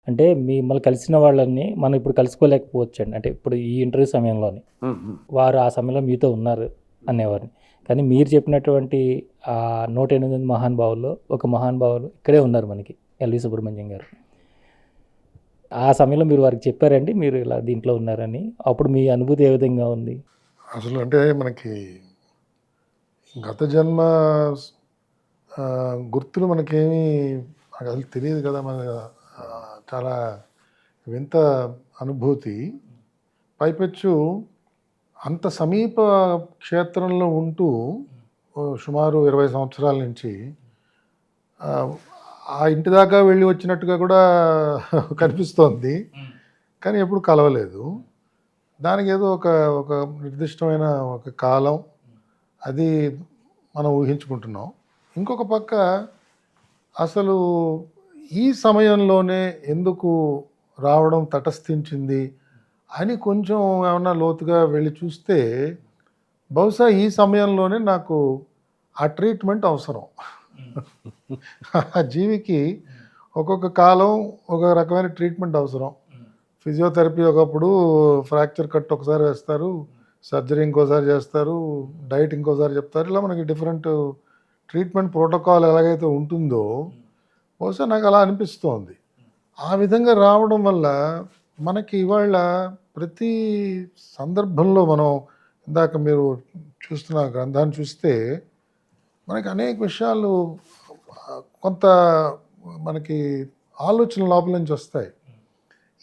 అంటే మిమ్మల్ని కలిసిన వాళ్ళని మనం ఇప్పుడు కలుసుకోలేకపోవచ్చు అండి. అంటే ఇప్పుడు ఈ ఇంటర్వ్యూ సమయంలోని వారు ఆ సమయంలో మీతో ఉన్నారు అనేవారిని. కానీ మీరు చెప్పినటువంటి 108 మహానుభావుల్లో ఒక మహానుభావులు ఇక్కడే ఉన్నారు మనకి, ఎల్వి సుబ్రహ్మణ్యం గారు. ఆ సమయంలో మీరు వారికి చెప్పారండి మీరు ఇలా దీంట్లో ఉన్నారని? అప్పుడు మీ అనుభూతి ఏ విధంగా ఉంది? అసలు అంటే మనకి గత జన్మ గుర్తులు మనకేమీ అసలు తెలియదు కదా. మన చాలా వింత అనుభూతి. పైపెచ్చు అంత సమీప క్షేత్రంలో ఉంటూ సుమారు 20 సంవత్సరాల నుంచి ఆ ఇంటి దాకా వెళ్ళి వచ్చినట్టుగా కూడా కనిపిస్తోంది, కానీ ఎప్పుడు కలవలేదు. దానికి ఏదో ఒక నిర్దిష్టమైన ఒక కాలం అది మనం ఊహించుకుంటున్నాం. ఇంకొక పక్క అసలు ఈ సమయంలోనే ఎందుకు రావడం తటస్థించింది అని కొంచెం ఏమన్నా లోతుగా వెళ్ళి చూస్తే బహుశా ఈ సమయంలోనే నాకు ఆ ట్రీట్మెంట్ అవసరం. ఆ జీవికి ఒక్కొక్క కాలం ఒక రకమైన ట్రీట్మెంట్ అవసరం. ఫిజియోథెరపీ ఒకప్పుడు ఫ్రాక్చర్ కట్ ఒకసారి వేస్తారు, సర్జరీ ఇంకోసారి చేస్తారు, డైట్ ఇంకోసారి చెప్తారు. ఇలా మనకి డిఫరెంట్ ట్రీట్మెంట్ ప్రోటోకాల్ ఎలాగైతే ఉంటుందో బహుశా నాకు అలా అనిపిస్తోంది. ఆ విధంగా రావడం వల్ల మనకి ఇవాళ ప్రతి సందర్భంలో మనం ఇందాక మీరు చూస్తున్న గ్రంథాన్ని చూస్తే మనకి అనేక విషయాలు కొంత మనకి ఆలోచన లోపల నుంచి వస్తాయి.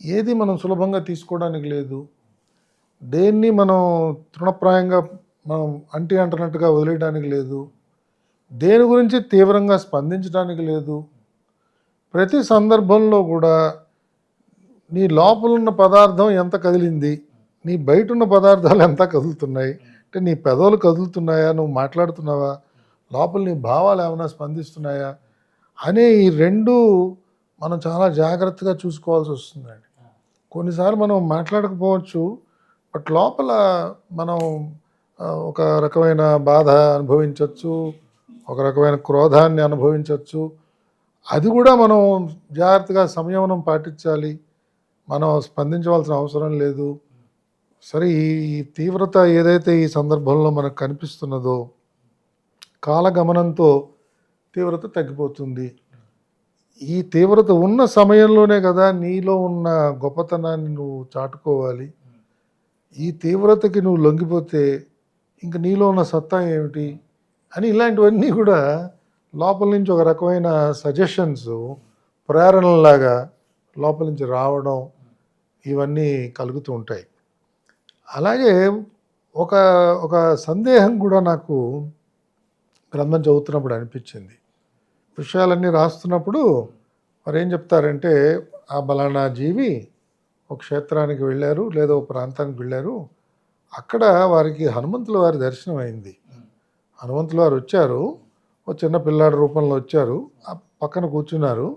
ఏది మనం సులభంగా తీసుకోవడానికి లేదు, దేన్ని మనం తృణప్రాయంగా మనం అంటున్నట్టుగా వదిలేయడానికి లేదు, దేని గురించి తీవ్రంగా స్పందించడానికి లేదు. ప్రతి సందర్భంలో కూడా నీ లోపల ఉన్న పదార్థం ఎంత కదిలింది, నీ బయట ఉన్న పదార్థాలు ఎంత కదులుతున్నాయి, అంటే నీ పెదవులు కదులుతున్నాయా, నువ్వు మాట్లాడుతున్నావా, లోపల నీ భావాలు ఏమైనా స్పందిస్తున్నాయా అనే ఈ రెండు మనం చాలా జాగ్రత్తగా చూసుకోవాల్సి వస్తుందండి. కొన్నిసార్లు మనం మాట్లాడకపోవచ్చు, బట్ లోపల మనం ఒక రకమైన బాధ అనుభవించవచ్చు, ఒక రకమైన క్రోధాన్ని అనుభవించవచ్చు. అది కూడా మనం జాగ్రత్తగా సంయమనం పాటించాలి. మనం స్పందించవలసిన అవసరం లేదు. సరే, ఈ తీవ్రత ఏదైతే ఈ సందర్భంలో మనకు కనిపిస్తున్నదో కాలగమనంతో తీవ్రత తగ్గిపోతుంది. ఈ తీవ్రత ఉన్న సమయంలోనే కదా నీలో ఉన్న గొప్పతనాన్ని నువ్వు చాటుకోవాలి. ఈ తీవ్రతకి నువ్వు లొంగిపోతే ఇంక నీలో ఉన్న సత్తా ఏమిటి అని ఇలాంటివన్నీ కూడా లోపల నుంచి ఒక రకమైన సజెషన్స్, ప్రేరణలాగా లోపల నుంచి రావడం ఇవన్నీ కలుగుతూ ఉంటాయి. అలాగే ఒక ఒక సందేహం కూడా నాకు గ్రంథం చదువుతున్నప్పుడు అనిపించింది. విషయాలన్నీ రాస్తున్నప్పుడు మరి ఏం చెప్తారంటే, ఆ బలానా జీవి ఒక క్షేత్రానికి వెళ్ళారు, లేదా ఒక ప్రాంతానికి వెళ్ళారు. అక్కడ వారికి హనుమంతుల వారి దర్శనం అయింది. హనుమంతుల వారు వచ్చారు, ఒక చిన్న పిల్లాడి రూపంలో వచ్చారు, ఆ పక్కన కూర్చున్నారు,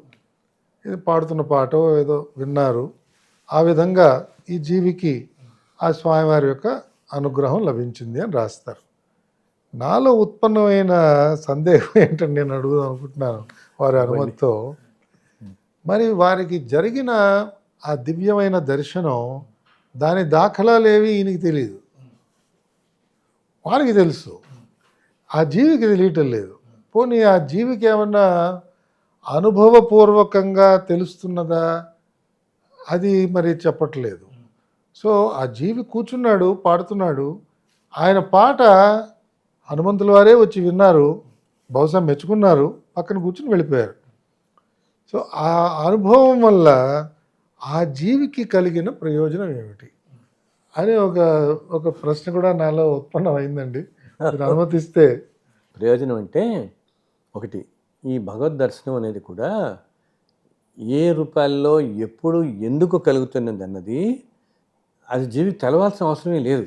ఇది పాడుతున్న పాటో ఏదో విన్నారు. ఆ విధంగా ఈ జీవికి ఆ స్వామివారి యొక్క అనుగ్రహం లభించింది అని రాస్తారు. నాలో ఉత్పన్నమైన సందేహం ఏంటని నేను అడుగుదాం అనుకుంటున్నాను వారి అనుమతితో. మరి వారికి జరిగిన ఆ దివ్యమైన దర్శనం, దాని దాఖలాలేవి ఈయనకి తెలియదు, వారికి తెలుసు, ఆ జీవికి తెలియటం లేదు. పోనీ ఆ జీవికి ఏమన్నా అనుభవపూర్వకంగా తెలుస్తున్నదా, అది మరి చెప్పట్లేదు. సో ఆ జీవి కూర్చున్నాడు, పాడుతున్నాడు, ఆయన పాట హనుమంతుల వారే వచ్చి విన్నారు, బహుశా మెచ్చుకున్నారు, పక్కన కూర్చుని వెళ్ళిపోయారు. సో ఆ అనుభవం వల్ల ఆ జీవికి కలిగిన ప్రయోజనం ఏమిటి అని ఒక ప్రశ్న కూడా నాలో ఉత్పన్నమైందండి. మీరు అనుమతిస్తే. ప్రయోజనం అంటే ఒకటి, ఈ భగవద్ దర్శనం అనేది కూడా ఏ రూపాల్లో ఎప్పుడు ఎందుకు కలుగుతున్నది అన్నది అది జీవికి తెలవాల్సిన అవసరమే లేదు.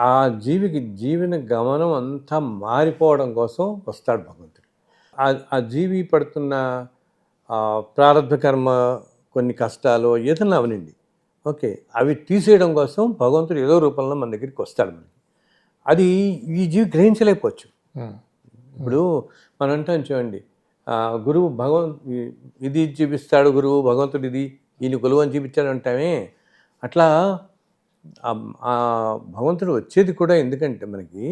ఆ జీవికి జీవన గమనం అంతా మారిపోవడం కోసం వస్తాడు భగవంతుడు. ఆ జీవి పడుతున్న ప్రారంభ కర్మ, కొన్ని కష్టాలు ఏదన్నా అవనండి, ఓకే, అవి తీసేయడం కోసం భగవంతుడు ఏదో రూపంలో మన దగ్గరికి వస్తాడు. మనకి అది ఈ జీవి గ్రహించలేకపోవచ్చు. ఇప్పుడు మనం అంటాం చూడండి, గురువు ఇది చూపిస్తాడు, గురువు భగవంతుడు ఇది ఈయన కొలువు అని చూపించాడు అంటామే. అట్లా ఆ భగవంతుడు వచ్చేది కూడా ఎందుకంటే మనకి,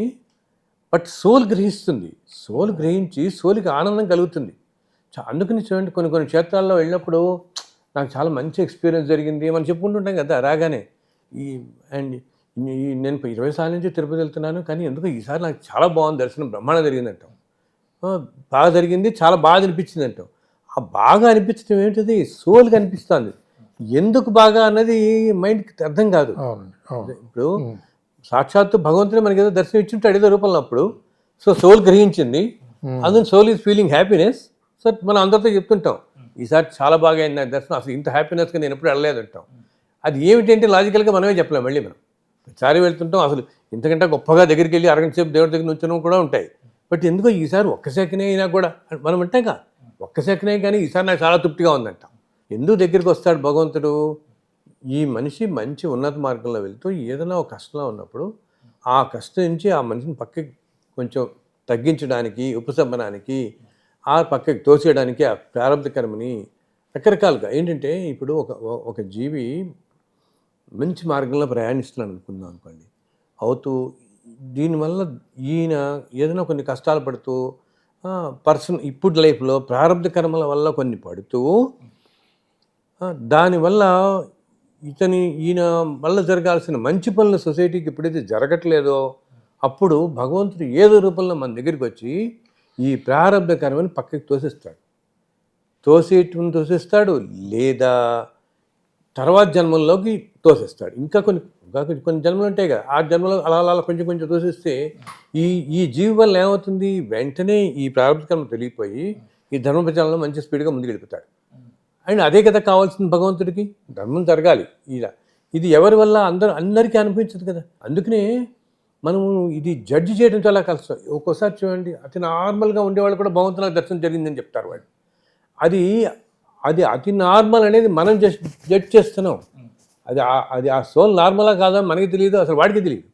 బట్ సోల్ గ్రహిస్తుంది, సోల్ గ్రహించి సోల్కి ఆనందం కలుగుతుంది. అందుకని చూడండి, కొన్ని కొన్ని క్షేత్రాల్లో వెళ్ళినప్పుడు నాకు చాలా మంచి ఎక్స్పీరియన్స్ జరిగింది మనం చెప్పుకుంటుంటాం కదా రాగానే. నేను 20 సార్లు నుంచి తిరుపతి వెళ్తున్నాను, కానీ ఎందుకు ఈసారి నాకు చాలా బాగుంది దర్శనం, బ్రహ్మాండం జరిగింది అంటాం. బాగా జరిగింది, చాలా బాగా అనిపించింది అంటాం. ఆ బాగా అనిపించడం ఏంటిది, సోల్కి అనిపిస్తుంది. ఎందుకు బాగా అన్నది మైండ్కి అర్థం కాదు. ఇప్పుడు సాక్షాత్తు భగవంతుని మనకి ఏదో దర్శనం ఇచ్చుంటాడు ఏదో రూపంలో అప్పుడు. సో సోల్ గ్రహించింది, అందుకని soul is feeling happiness. So మనం అందరితో చెప్తుంటాం ఈసారి చాలా బాగా అయింది నాకు దర్శనం, అసలు ఇంత హ్యాపీనెస్గా నేను ఎప్పుడు వెళ్ళలేదు అంటాం. అది ఏమిటంటే లాజికల్గా మనమే చెప్పలేం. మళ్ళీ మనం ప్రతిసారి వెళ్తుంటాం, అసలు ఇంతకంటే గొప్పగా దగ్గరికి వెళ్ళి అరగంట సేపు దేవుడి దగ్గర నుంచడం కూడా ఉంటాయి. బట్ ఎందుకో ఈసారి ఒక్క సెకండ్ అయినా కూడా మనం అంటాక ఒక్క సెకండ్ కానీ ఈసారి నాకు చాలా తృప్తిగా ఉందంటాం. ఎందుకు దగ్గరికి వస్తాడు భగవంతుడు, ఈ మనిషి మంచి ఉన్నత మార్గంలో వెళ్తూ ఏదైనా ఒక కష్టంలో ఉన్నప్పుడు ఆ కష్టం నుంచి ఆ మనిషిని పక్కకి కొంచెం తగ్గించడానికి, ఉపశమనానికి, ఆ పక్కకి తోసేయడానికి ఆ ప్రారంభ కర్మని రకరకాలుగా ఏంటంటే, ఇప్పుడు ఒక జీవి మంచి మార్గంలో ప్రయాణిస్తున్నాను అనుకుందాం అనుకోండి, అవుతూ దీనివల్ల ఈయన ఏదైనా కొన్ని కష్టాలు పడుతూ ఇప్పుడు లైఫ్లో ప్రారంభ కర్మల వల్ల కొన్ని పడుతూ దానివల్ల ఈయన వల్ల జరగాల్సిన మంచి పనులు సొసైటీకి ఎప్పుడైతే జరగట్లేదో అప్పుడు భగవంతుడు ఏదో రూపంలో మన దగ్గరికి వచ్చి ఈ ప్రారంభ కర్మని పక్కకి తోసేస్తాడు, లేదా తర్వాత జన్మల్లోకి తోసేస్తాడు. ఇంకా కొన్ని జన్మలు ఉంటాయి కదా, ఆ జన్మలో అలా కొంచెం తోసేస్తే ఈ జీవి వల్ల ఏమవుతుంది, వెంటనే ఈ ప్రారంభ కర్మ తెలియపోయి ఈ ధర్మ ప్రచారంలో మంచి స్పీడ్గా ముందుకు వెళ్ళిపోతాడు. అండ్ అదే కదా కావాల్సింది భగవంతుడికి, ధర్మం జరగాలి. ఇది ఎవరి వల్ల అందరికీ అనిపించదు కదా. అందుకనే మనము ఇది జడ్జి చేయడం చాలా కష్టం. ఒక్కోసారి చూడండి, అతి నార్మల్గా ఉండేవాళ్ళు కూడా భగవంతునికి దర్శనం జరిగిందని చెప్తారు వాళ్ళు. అది అతి నార్మల్ అనేది మనం జడ్జ్ చేస్తున్నాం. అది ఆ సోల్ నార్మలా కాదా మనకి తెలియదు, అసలు వాడికి తెలియదు.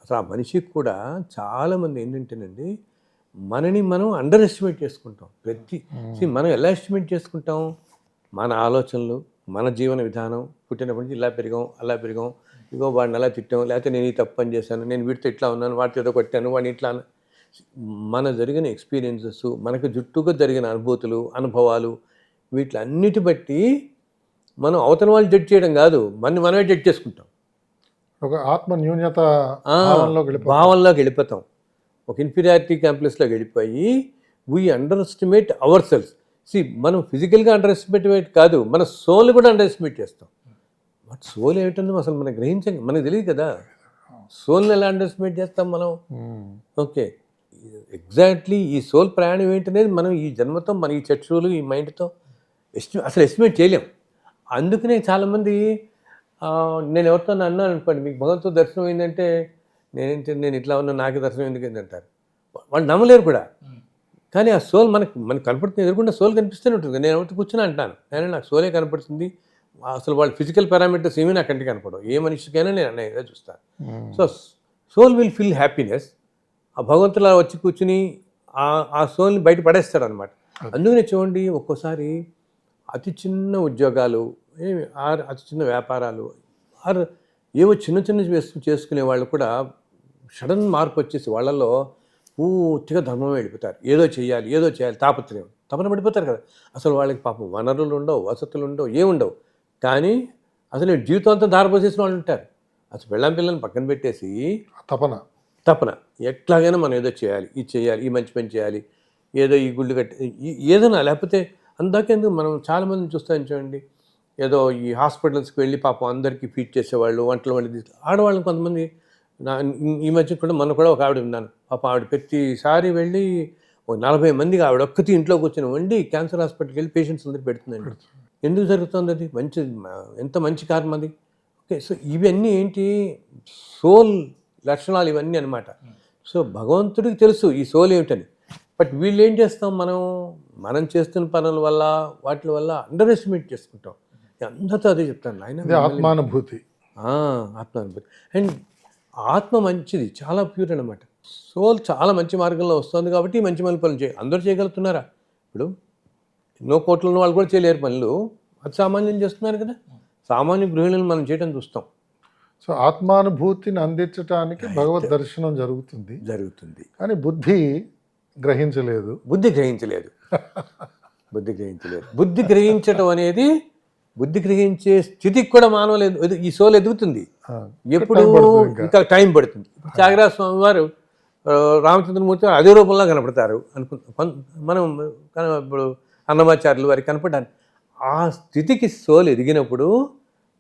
అసలు ఆ మనిషికి కూడా చాలామంది ఏంటంటేనండి, మనని మనం అండర్ ఎస్టిమేట్ చేసుకుంటాం. మనం ఎలా ఎస్టిమేట్ చేసుకుంటాం, మన ఆలోచనలు, మన జీవన విధానం, పుట్టినప్పటి నుంచి ఇలా పెరిగాం అలా పెరిగాం, ఇగో వాడిని అలా తిట్టాం, లేకపోతే నేను ఈ తప్పు పని చేశాను, నేను వీటితో ఇట్లా ఉన్నాను, వాటితో ఏదో కొట్టాను, వాడిని ఇట్లా. మన జరిగిన ఎక్స్పీరియన్సెస్, మనకు చుట్టూగా జరిగిన అనుభవాలు, వీటిలన్నిటి బట్టి మనం అవతల వాళ్ళు జడ్జ్ చేయడం కాదు, మనమే జడ్జ్ చేసుకుంటాం. ఒక ఆత్మ న్యూన్యత భావంలోకి వెళ్ళిపోతాం. ఒక ఇన్ఫీరియారిటీ కాంప్లెక్స్లోకి వెళ్ళిపోయి we underestimate ourselves. మనం ఫిజికల్గా అండర్ ఎస్టిమేట్ కాదు, మన సోల్ కూడా అండర్ ఎస్టిమేట్ చేస్తాం. బట్ సోల్ ఏమిటందో అసలు మనకు తెలియదు కదా. సోల్ని ఎలా అండర్ ఎస్టిమేట్ చేస్తాం మనం? ఓకే, ఎగ్జాక్ట్లీ ఈ సోల్ ప్రయాణం ఏంటనేది మనం ఈ జన్మతో, మన ఈ చక్షువులు, ఈ మైండ్తో అసలు ఎస్టిమేట్ చేయలేం. అందుకనే చాలామంది నేను ఎవరితో అన్నాను అనుకోండి, మీకు భగవంతుడు దర్శనం అయిందంటే నేను ఇట్లా ఉన్నా, నాకే దర్శనం ఎందుకు అంటారు. వాళ్ళు నమ్మలేరు కూడా. కానీ ఆ సోల్ మనకు కనపడుతుంది, ఎదురుకుండా సోల్ కనిపిస్తూనే ఉంటుంది. నేను ఎవరితో కూర్చొని అంటాను, నేను నాకు సోలే కనపడుతుంది. అసలు వాళ్ళ ఫిజికల్ పారామీటర్స్ ఏమీ నాకు కంటికి కనపడవు. ఏ మనిషికైనా నేను అన్నయ్యగా చూస్తాను. So soul will feel happiness. ఆ భగవంతులా వచ్చి కూర్చుని ఆ సోల్ని బయట పడేస్తాడు అనమాట. అందుకనే చూడండి, ఒక్కోసారి అతి చిన్న ఉద్యోగాలు, అతి చిన్న వ్యాపారాలు, ఏవో చిన్న చేసుకునే వాళ్ళు కూడా సడన్ మార్పు వచ్చేసి వాళ్ళల్లో పూర్తిగా ధర్మం వెళ్ళిపోతారు. ఏదో చేయాలి తపన పడిపోతారు కదా. అసలు వాళ్ళకి పాపం వనరులు ఉండవు, వసతులు ఉండవు, ఏముండవు. కానీ అసలు జీవితాంతం దారిపోసేసిన వాళ్ళు ఉంటారు. అసలు పిల్లని పక్కన పెట్టేసి తపన ఎట్లాగైనా మనం ఏదో చేయాలి, ఇది చేయాలి, ఈ మంచి పని చేయాలి, ఏదో ఈ గుళ్ళు ఏదైనా, లేకపోతే అందాకెందుకు మనం చాలామందిని చూస్తాం చూడండి, ఏదో ఈ హాస్పిటల్స్కి వెళ్ళి పాపం అందరికీ ఫీడ్ చేసేవాళ్ళు, వంటలు వండి ఆడవాళ్ళని కొంతమంది. ఈ మధ్య కూడా కూడా ఒక ఆవిడ ఉన్నాను, పాపం ఆవిడ ప్రతిసారి వెళ్ళి 40 మందికి ఆవిడ ఒక్కటి ఇంట్లో కూర్చొని వండి క్యాన్సర్ హాస్పిటల్కి వెళ్ళి పేషెంట్స్ అందరూ పెడుతుందండి. ఎందుకు జరుగుతుంది అది? ఎంత మంచి కారణం అది. ఓకే, సో ఇవన్నీ ఏంటి, సోల్ లక్షణాలు ఇవన్నీ అనమాట. సో భగవంతుడికి తెలుసు ఈ సోల్ ఏమిటని. బట్ వీళ్ళు ఏం చేస్తాం, మనం చేస్తున్న పనుల వల్ల వాటి వల్ల అండర్ ఎస్టిమేట్ చేసుకుంటాం. అందరితో అదే చెప్తాను ఆయన, ఆత్మానుభూతి. అండ్ ఆత్మ మంచిది, చాలా ప్యూర్ అనమాట. సోల్ చాలా మంచి మార్గంలో వస్తుంది కాబట్టి మంచి పనులు అందరూ చేయగలుగుతున్నారా? ఇప్పుడు ఎన్నో కోట్లు ఉన్న వాళ్ళు కూడా చేయలేరు పనులు, అది సామాన్యం చేస్తున్నారు కదా. సామాన్య గృహిణులను మనం చేయడం చూస్తాం. సో ఆత్మానుభూతిని అందించడానికి భగవద్ దర్శనం జరుగుతుంది కానీ బుద్ధి గ్రహించలేదు. బుద్ధి గ్రహించలేదు. బుద్ధి గ్రహించడం అనేది, బుద్ధి గ్రహించే స్థితికి కూడా మానవులు ఈ సోల్ ఎదుగుతుంది. ఎప్పుడు ఇంకా టైం పడుతుంది. త్యాగరాజ స్వామి వారు రామచంద్రమూర్తి అదే రూపంలో కనపడతారు మనం ఇప్పుడు అన్నమాచార్యులు వారికి కనపడాలి. ఆ స్థితికి సోల్ ఎదిగినప్పుడు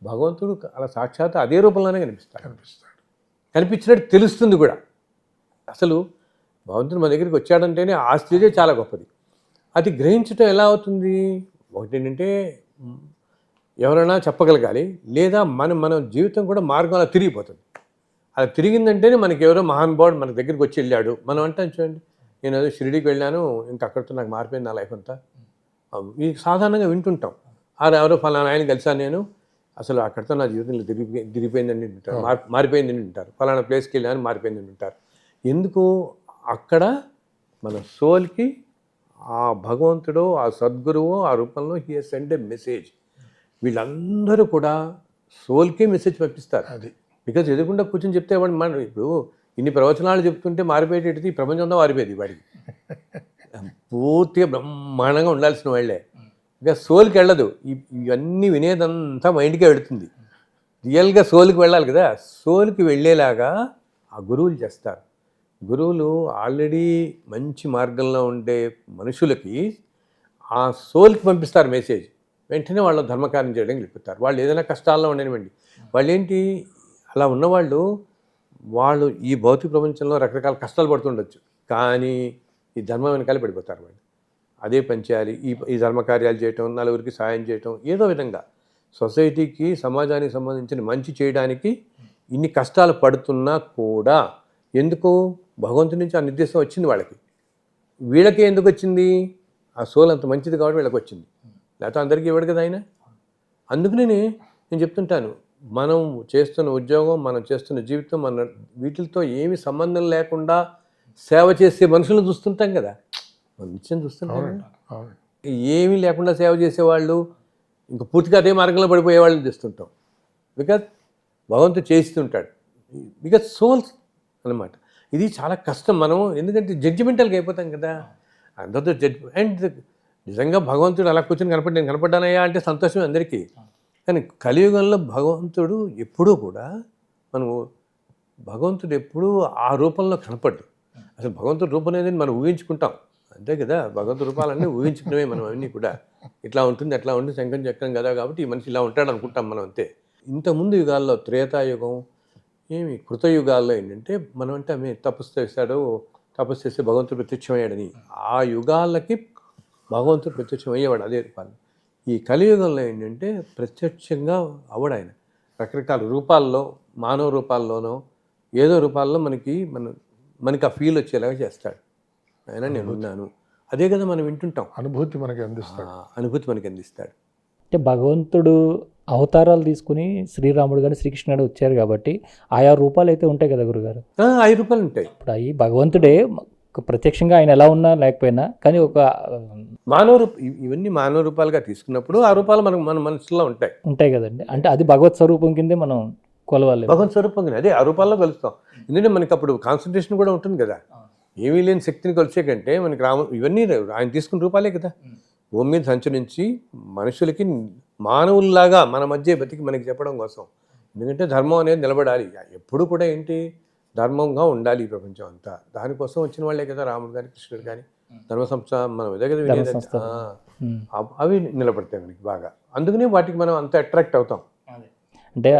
భగవంతుడు అలా సాక్షాత్ అదే రూపంలోనే కనిపించినట్టు తెలుస్తుంది కూడా. అసలు భగవంతుడు మన దగ్గరికి వచ్చాడంటేనే ఆ స్థితే చాలా గొప్పది. అది గ్రహించడం ఎలా అవుతుంది? ఒకటి ఏంటంటే ఎవరైనా చెప్పగలగాలి, లేదా మన జీవితం కూడా మార్గం అలా తిరిగిపోతుంది. అలా తిరిగిందంటేనే మనకి ఎవరో మహానుభావుడు మన దగ్గరికి వచ్చి వెళ్ళాడు. మనం అంటాం చూడండి, నేను ఏదో షిరిడీకి వెళ్ళాను, ఇంకా అక్కడితో నాకు మారిపోయింది నా లైఫ్ అంతా. ఇది సాధారణంగా వింటుంటాం. ఎవరో ఫలానా ఆయన కలిసాను నేను, అసలు అక్కడితో నా జీవితంలో తిరిగిపోయిందని వింటారు, మారిపోయిందని వింటారు. ఫలానా ప్లేస్కి వెళ్ళాను మారిపోయిందని వింటారు. ఎందుకు? అక్కడ మన సోల్కి ఆ భగవంతుడు, ఆ సద్గురువు ఆ రూపంలో he has send A message. వీళ్ళందరూ కూడా సోల్కే మెసేజ్ పంపిస్తారు. అది బికాజ్ ఎదురుకుండా కూర్చొని చెప్తే వాడు మన ఇప్పుడు ఇన్ని ప్రవచనాలు చెప్తుంటే మారిపోయేటది ప్రపంచంలో మారిపోయేది వాడికి. పూర్తిగా బ్రహ్మాండంగా ఉండాల్సిన వాళ్ళే. ఇక సోల్కి వెళ్ళదు. ఇవన్నీ వినేదంతా మైండ్కే వెళుతుంది. రియల్గా సోల్కి వెళ్ళాలి కదా. సోల్కి వెళ్ళేలాగా ఆ గురువులు చేస్తారు. గురువులు ఆల్రెడీ మంచి మార్గంలో ఉండే మనుషులకి ఆ సోల్కి పంపిస్తారు మెసేజ్. వెంటనే వాళ్ళు ధర్మకార్యం చేయడానికి వెళ్ళిపోతారు. వాళ్ళు ఏదైనా కష్టాల్లో ఉండనివ్వండి, వాళ్ళు ఏంటి అలా ఉన్నవాళ్ళు, వాళ్ళు ఈ భౌతిక ప్రపంచంలో రకరకాల కష్టాలు పడుతుండొచ్చు, కానీ ఈ ధర్మం వెనకాలే పడిపోతారు. వాళ్ళు అదే పని చేయాలి, ఈ ధర్మకార్యాలు చేయటం, నలుగురికి సాయం చేయటం, ఏదో విధంగా సొసైటీకి సమాజానికి సంబంధించిన మంచి చేయడానికి ఇన్ని కష్టాలు పడుతున్నా కూడా ఎందుకు భగవంతుడి నుంచి ఆ నిర్దేశం వచ్చింది వాళ్ళకి. వీళ్ళకి ఎందుకు వచ్చింది? ఆ సోల్ అంత మంచిది కాబట్టి వీళ్ళకి వచ్చింది, లేకపోతే అందరికీ ఇవ్వడు కదా ఆయన. అందుకనే నేను చెప్తుంటాను, మనం చేస్తున్న ఉద్యోగం, మనం చేస్తున్న జీవితం, మన వీటితో ఏమి సంబంధం లేకుండా సేవ చేసే మనుషులను చూస్తుంటాం కదా, మనం నిత్యం చూస్తుంటాం. ఏమీ లేకుండా సేవ చేసేవాళ్ళు ఇంకా పూర్తిగా అదే మార్గంలో పడిపోయే వాళ్ళని చూస్తుంటాం. బికాజ్ భగవంతుడు చేస్తుంటాడు, బికాజ్ సోల్స్ అనమాట. ఇది చాలా కష్టం. మనం ఎందుకంటే జడ్జిమెంటల్గా అయిపోతాం కదా అందరితో అండ్ నిజంగా భగవంతుడు అలా కూర్చొని నేను కనపడ్డానయ్యా అంటే సంతోషం అందరికీ. కానీ కలియుగంలో భగవంతుడు ఎప్పుడూ కూడా భగవంతుడు ఎప్పుడూ ఆ రూపంలో కనపడ్డు. అసలు భగవంతుడి రూపం అనేది మనం ఊహించుకుంటాం అంతే కదా. భగవంతుడి రూపాలన్నీ ఊహించుకునేవే మనం అన్నీ కూడా. ఇట్లా ఉంటుంది అట్లా ఉంటుంది, శంఖం చక్రం కదా కాబట్టి ఈ మనిషి ఇలా ఉంటాడు అనుకుంటాం మనం అంతే. ఇంతకుముందు యుగాల్లో త్రేతాయుగం కృతయుగాల్లో ఏంటంటే మనం అంటే ఆమె తపస్సు చేస్తే భగవంతుడు ప్రత్యక్షమయ్యాడని, ఆ యుగాలకి భగవంతుడు ప్రత్యక్షం అయ్యేవాడు అదే రూపాలు. ఈ కలియుగంలో ఏంటంటే ప్రత్యక్షంగా అవడు ఆయన. రకరకాల రూపాల్లో, మానవ రూపాల్లోనో ఏదో రూపాల్లో మనకి ఆ ఫీల్ వచ్చేలాగా చేస్తాడు ఆయన. నేను ఉన్నాను, అదే కదా మనం వింటుంటాం. అనుభూతి మనకి అందిస్తాడు. అంటే భగవంతుడు అవతారాలు తీసుకుని శ్రీరాముడు కానీ శ్రీకృష్ణుడు వచ్చారు కాబట్టి ఆయా రూపాలు అయితే ఉంటాయి కదా గురుగారు. 5 రూపాయలు ఉంటాయి. ఇప్పుడు అవి భగవంతుడే ప్రత్యక్షంగా ఆయన ఎలా ఉన్నా లేకపోయినా కానీ ఒక ఇవన్నీ మానవ రూపాలుగా తీసుకున్నప్పుడు ఆ రూపాలు మన మనసులో ఉంటాయి కదండి. అంటే అది భగవత్ స్వరూపం కిందే మనం కొలవాలి. భగవత్ స్వరూపం కింద అదే ఆ రూపాల్లో కలుస్తాం. ఎందుకంటే మనకి అప్పుడు కాన్సన్ట్రేషన్ కూడా ఉంటుంది కదా. ఏమీ లేని శక్తిని కొలిచే కంటే మనకి ఇవన్నీ ఆయన తీసుకున్న రూపాలే కదా. భూమి మీద సంచరించి మనుషులకి మానవుల్లాగా మన మధ్య బతికి మనకి చెప్పడం కోసం. ఎందుకంటే ధర్మం అనేది నిలబడాలి ఎప్పుడు కూడా. ఏంటి ధర్మంగా ఉండాలి ఈ ప్రపంచం అంతా. దానికోసం వచ్చిన వాళ్ళే కదా రాముడు కానీ కృష్ణుడు కానీ. ధర్మ సంస్థ మనం ఇదే కదా అవి నిలబడతాయి మనకి బాగా. అందుకనే వాటికి మనం అంత అట్రాక్ట్ అవుతాం. అంటే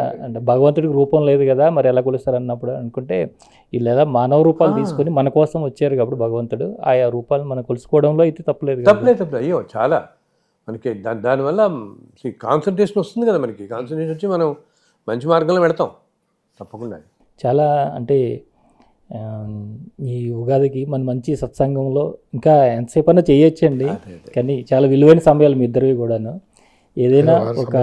భగవంతుడికి రూపం లేదు కదా మరి ఎలా కొలుస్తారు అన్నప్పుడు అనుకుంటే ఇలా మానవ రూపాలు తీసుకొని మన కోసం వచ్చారు కాబట్టి భగవంతుడు ఆయా రూపాలు మనం కొలుసుకోవడంలో అయితే తప్పలేదు. అయ్యో చాలా మనకి దానివల్ల కాన్సన్ట్రేషన్ వస్తుంది కదా. మనకి కాన్సన్ట్రేషన్ వచ్చి మనం మంచి మార్గంలో పెడతాం తప్పకుండా. చాలా అంటే ఈ ఉగాదికి మన మంచి సత్సంగంలో ఇంకా ఎంతసేపన్నా చేయొచ్చండి, కానీ చాలా విలువైన సమయాలు మీ ఇద్దరివి కూడాను. ఏదైనా ఒక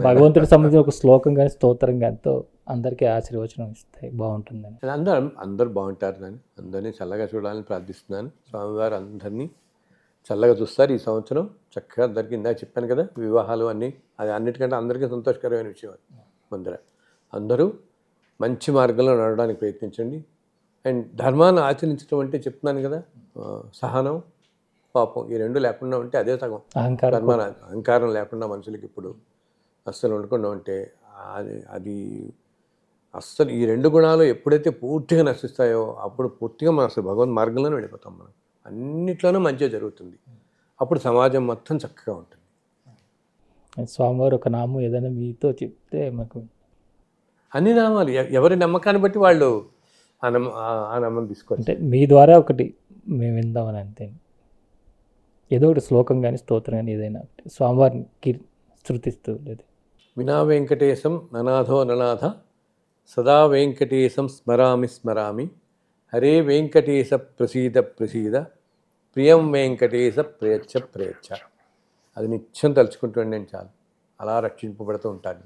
భగవంతుడికి సంబంధించిన ఒక శ్లోకం కానీ స్తోత్రం కానీతో అందరికీ ఆశీర్వచనం ఇస్తాయి, బాగుంటుందని. అందరూ బాగుంటారు. అందరినీ చల్లగా చూడాలని ప్రార్థిస్తున్నాను. స్వామివారు అందరినీ చల్లగా చూస్తారు. ఈ సంవత్సరం చక్కగా అందరికీ ఇందాక చెప్పాను కదా, వివాహాలు అన్నీ, అది అన్నిటికంటే అందరికీ సంతోషకరమైన విషయం అది. ముందర అందరూ మంచి మార్గంలో నడవడానికి ప్రయత్నించండి. అండ్ ధర్మాన్ని ఆచరించడం అంటే చెప్తున్నాను కదా, సహనం, పాపం, ఈ రెండు లేకుండా ఉంటే అదే సగం అహంకారం ధర్మాన్ని. అహంకారం లేకుండా మనుషులకి ఇప్పుడు అస్సలు ఉండకుండా ఉంటే అది అస్సలు ఈ రెండు గుణాలు ఎప్పుడైతే పూర్తిగా నశిస్తాయో అప్పుడు పూర్తిగా మనం అసలు భగవన్ మార్గంలోనే వెళ్ళిపోతాం. మనం అన్నిట్లోనూ మంచిగా జరుగుతుంది. అప్పుడు సమాజం మొత్తం చక్కగా ఉంటుంది. స్వామివారు ఒక నామం ఏదైనా మీతో చెప్తే మాకు అన్ని నామాలు ఎవరి నమ్మకాన్ని బట్టి వాళ్ళు ఆ నామం తీసుకోవచ్చు. అంటే మీ ద్వారా ఒకటి మేము విందామని అంతే. ఏదో ఒకటి శ్లోకం కానీ స్తోత్రం కానీ ఏదైనా స్వామివారిని శృతిస్తూ లేదు. వినా వెంకటేశం ననాథో ననాథ సదా వెంకటేశం స్మరామి స్మరామి హరే వెంకటేశ ప్రసీద ప్రసీద ప్రియం వెంకటేశ ప్రయచ్చ ప్రయచ్చ. అది నిత్యం తలుచుకుంటూ నేను చాలు, అలా రక్షింపబడుతూ ఉంటాను.